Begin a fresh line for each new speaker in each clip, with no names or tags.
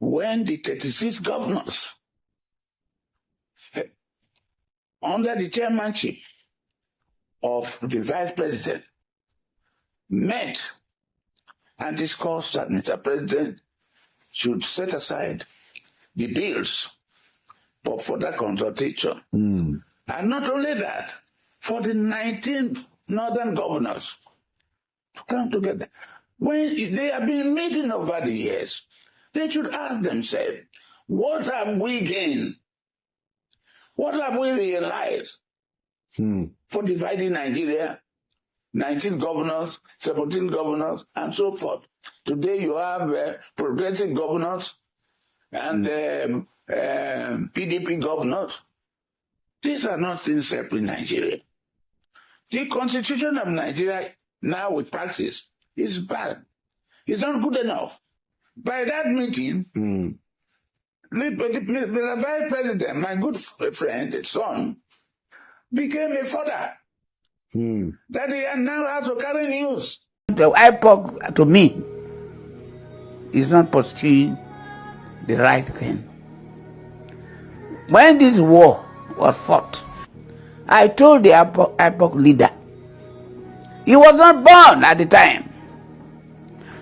when the 36 governors, under the chairmanship of the vice president, met and discussed that Mr. President should set aside the bills for further consultation. And not only that, for the 19 northern governors to come together. When they have been meeting over the years, they should ask themselves, what have we gained? What have we realized for dividing Nigeria? 19 governors, 17 governors, and so forth. Today you have progressive governors and PDP governors. These are not things helping Nigeria. The constitution of Nigeria now with practice is bad. It's not good enough. By that meeting, the vice president, my good friend, his son, became a father. That he now has to carry news. The IPOC, to me, is not pursuing the right thing. When this war was fought, I told the IPOC leader, he was not born at the time.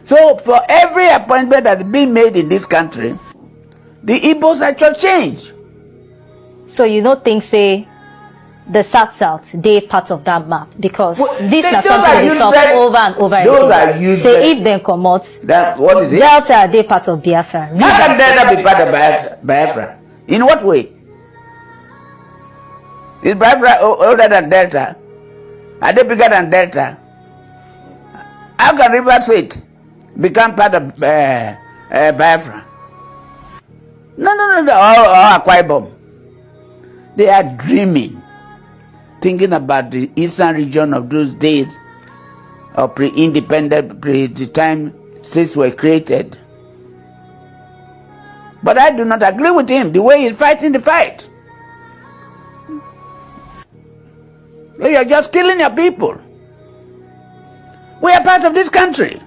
So for every appointment that has been made in this country, the Igbos are changed.
So you don't think, say, the South, they part of that map? Because this is something they talk over and over again. Say if they come out,
what is it?
Delta, they part of Biafra.
How can Delta be part of Biafra? In what way? Is Biafra older than Delta? Are they bigger than Delta? How can River State become part of Biafra? No, or Akwa Ibom. They are dreaming, thinking about the eastern region of those days of pre-independent, the time states were created. But I do not agree with him, the way he's fighting the fight. You are just killing your people. We are part of this country.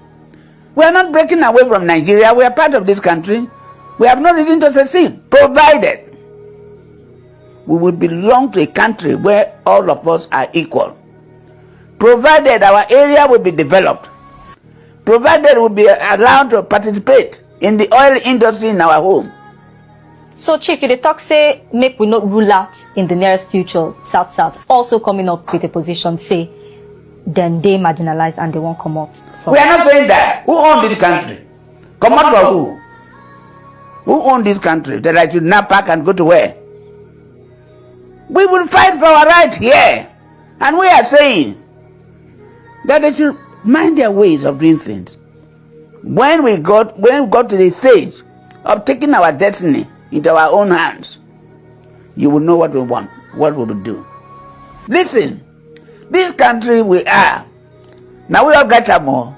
We are not breaking away from Nigeria. We are part of this country. We have no reason to secede, provided we will belong to a country where all of us are equal. Provided our area will be developed. Provided we will be allowed to participate in the oil industry in our home.
So, Chief, the talk say, make we not rule out in the nearest future, South, also coming up with a position, say, then they marginalized and they won't come out.
We are not saying that. Who owns this country? Come out for who? Who owns this country? That I should now pack and go to where? We will fight for our rights here. And we are saying that they should mind their ways of doing things. When we got to the stage of taking our destiny into our own hands, you will know what we want, what we will do. Listen, this country we are, now we all got more.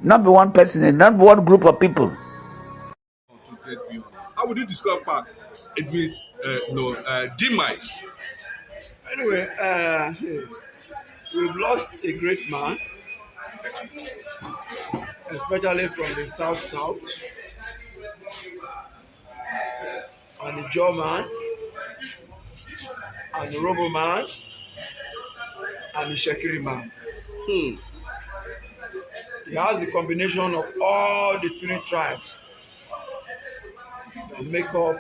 Not be one person, not one group of people.
How would you describe Edwin's demise?
Anyway, we've lost a great man, especially from the South, and the jaw man, and the robo man, and the shekiri man. He has the combination of all the three tribes that make up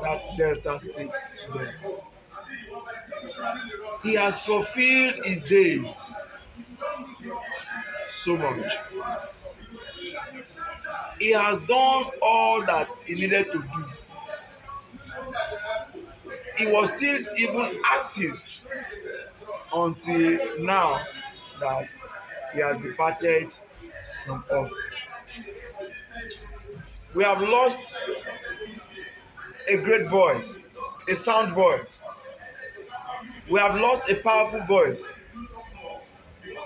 that Delta state today. He has fulfilled his days so much. He has done all that he needed to do. He was still even active until now that he has departed from us. We have lost a great voice, a sound voice. We have lost a powerful voice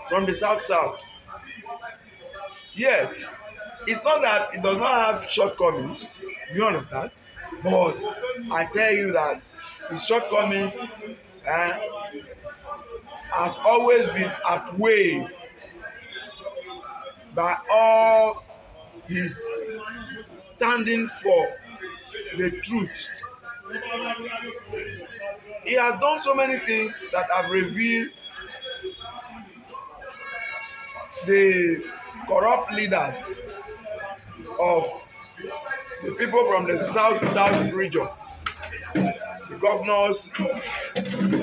from the South. Yes, it's not that it does not have shortcomings, you understand? But I tell you that his shortcomings has always been outweighed by all He's standing for the truth. He has done so many things that have revealed the corrupt leaders of the people from the south region, the governors,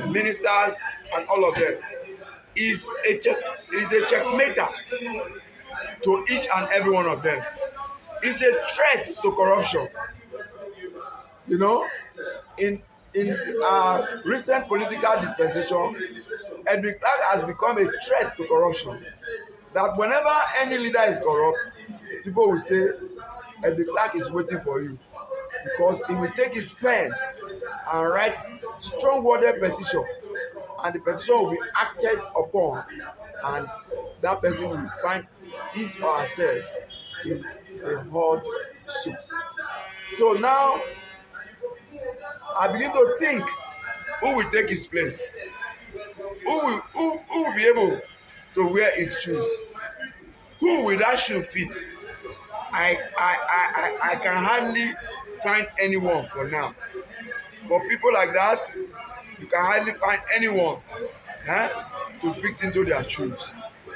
ministers, and all of them. Is a checkmater to each and every one of them. Is a threat to corruption. You know, in recent political dispensation, Edwin Clark has become a threat to corruption. That whenever any leader is corrupt, people will say Edwin Clark is waiting for you, because he will take his pen and write strong-worded petition, and the petition will be acted upon, and that person will find his or herself in a hot soup. So now I begin to think, who will take his place? Who will be able to wear his shoes? Who will that shoe fit? I can hardly find anyone for now. For people like that, you can hardly find anyone to fit into their shoes.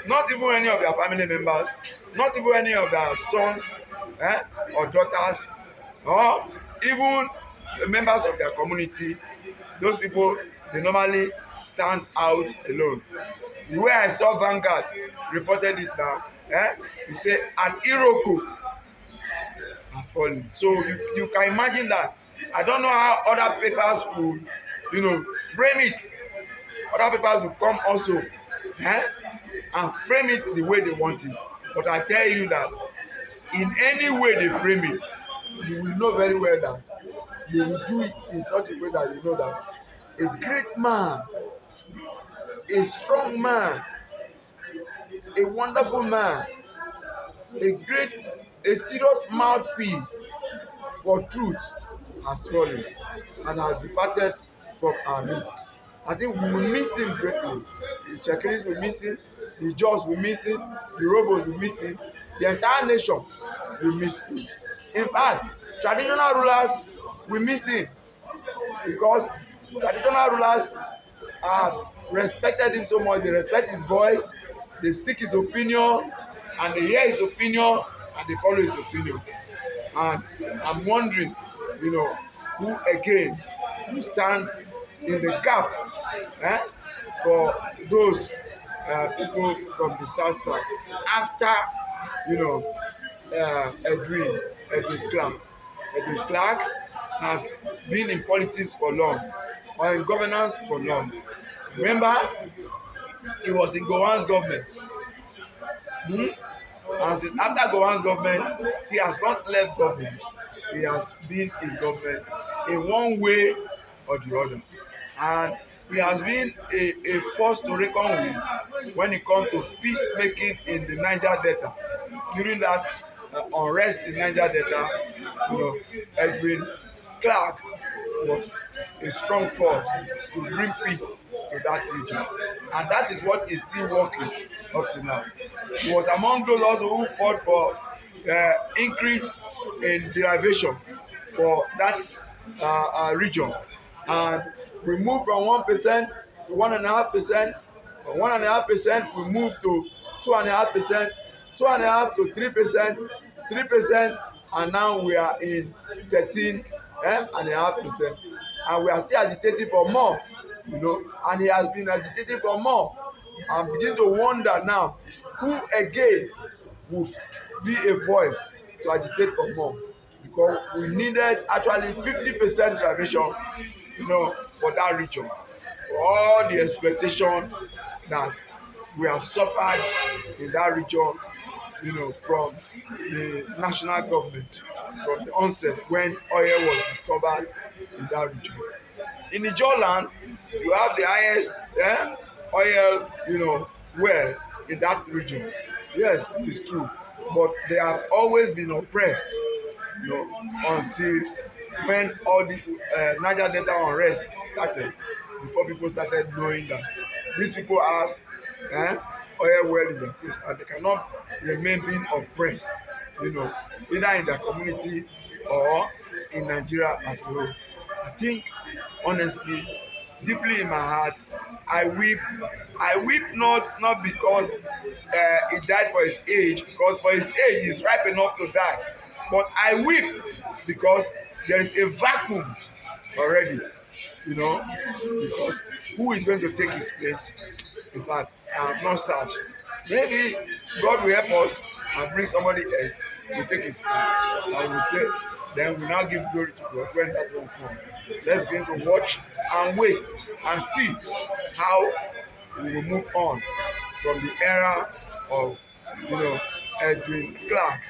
Not even any of their family members, not even any of their sons or daughters, or even members of their community. Those people, they normally stand out alone. The way I saw Vanguard reported it now, he said an Iroko have fallen. So you can imagine that. I don't know how other papers will, frame it. Other papers will come also and frame it the way they want it. But I tell you that in any way they frame it, you will know very well that they will do it in such a way that you know that a great man, a strong man, a wonderful man, a serious mouthpiece for truth has fallen and has departed from our midst. I think we will miss him greatly. The Chekeris will miss him, the Jaws will miss him, the Robos will miss him, the entire nation will miss him. In fact, traditional rulers will miss him, because traditional rulers have respected him so much. They respect his voice, they seek his opinion, and they hear his opinion, and they follow his opinion. And I'm wondering, who again will stand in the gap for those people from the south after Edwin Clark. Edwin Clark has been in politics for long, or in governance for long. Remember, he was in Gowon's government. And since after Gowon's government, he has not left government. He has been in government in one way or the other. And he has been a force to reckon with when it comes to peacemaking in the Niger Delta. During that unrest in Niger Delta, Edwin Clark was a strong force to bring peace to that region. And that is what is still working up to now. He was among those also who fought for increase in derivation for that region. And we moved from 1% to 1.5%. From 1.5%, we moved to 2.5%, 2.5% to 3%, 3%, and now we are in 13.5%. And we are still agitating for more, and he has been agitating for more. I'm beginning to wonder now, who again would be a voice to agitate for more? Because we needed actually 50% derivation, for that region, for all the exploitation that we have suffered in that region, from the national government, from the onset when oil was discovered in that region. In the Jordan, you have the highest oil, well in that region. Yes, it is true, but they have always been oppressed, until when all the Niger Delta unrest started, before people started knowing that these people have oil well in their place and they cannot remain being oppressed either in their community or in Nigeria as a whole. I think, honestly, deeply in my heart, I weep. I weep not because he died for his age, because for his age he's ripe enough to die. But I weep because there is a vacuum already, because who is going to take his place? In fact, I have not searched. Maybe God will help us and bring somebody else to take his place. I will say, then we now give glory to God when that one comes. Let's begin to watch and wait and see how we will move on from the era of, Edwin Clark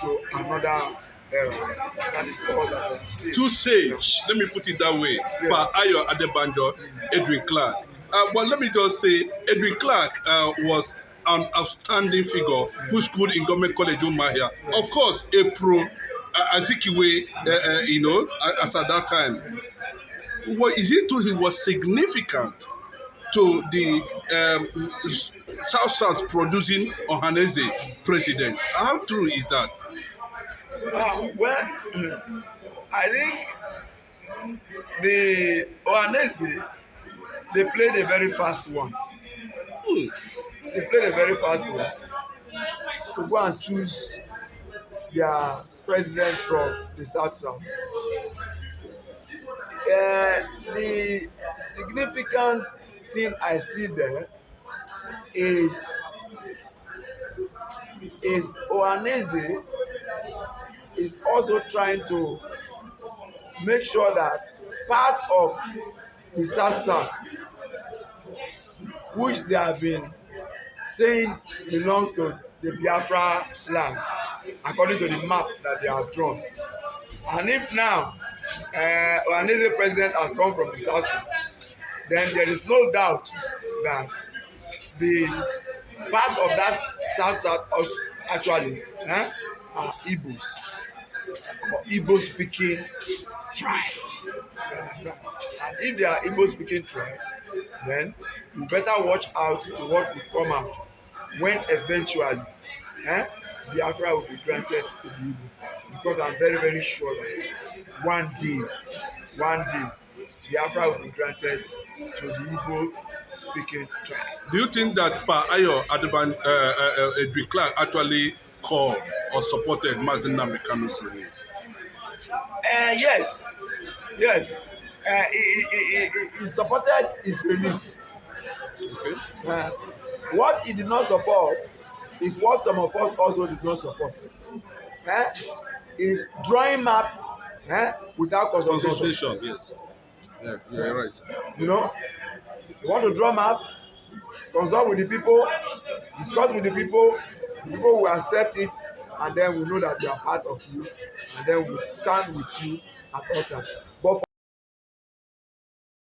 to another era. That is all that I see.
Too sage, let me put it that way.
Yeah.
Pa Ayo Adebanjo, Edwin Clark. But let me just say, Edwin Clark was an outstanding figure who schooled in Government College Umahia. Of course, a pro Azikiwe, as at that time. What is it true he was significant to the South producing Ohaneze president? How true is that?
Well, I think the Ohanese, they played a very fast one. They played a very fast one to go and choose their president from the South. The significant thing I see there is Ohanese is also trying to make sure that part of the South, which they have been saying belongs to the Biafra land, according to the map that they have drawn. And if now Ohanese president has come from the South, then there is no doubt that the part of that South actually are Igbos or Igbo speaking tribe. You understand? And if they are Igbo speaking tribe, then you better watch out to what will come out when eventually Biafra will be granted to the Igbo. Because I'm very, very sure that one day, Biafra will be granted to the Igbo speaking tribe.
Do you think that Pa Ayo Edwin Clark actually called or supported Mazi Nnamdi Kanu's release?
Yes. He supported his release.
Okay.
What he did not support is what some of us also did not support. Is drawing map without consultation.
Yes. Yeah, you're right.
If you want to draw map, consult with the people, discuss with the people will accept it, and then we know that we are part of you, and then we stand with you at all times. But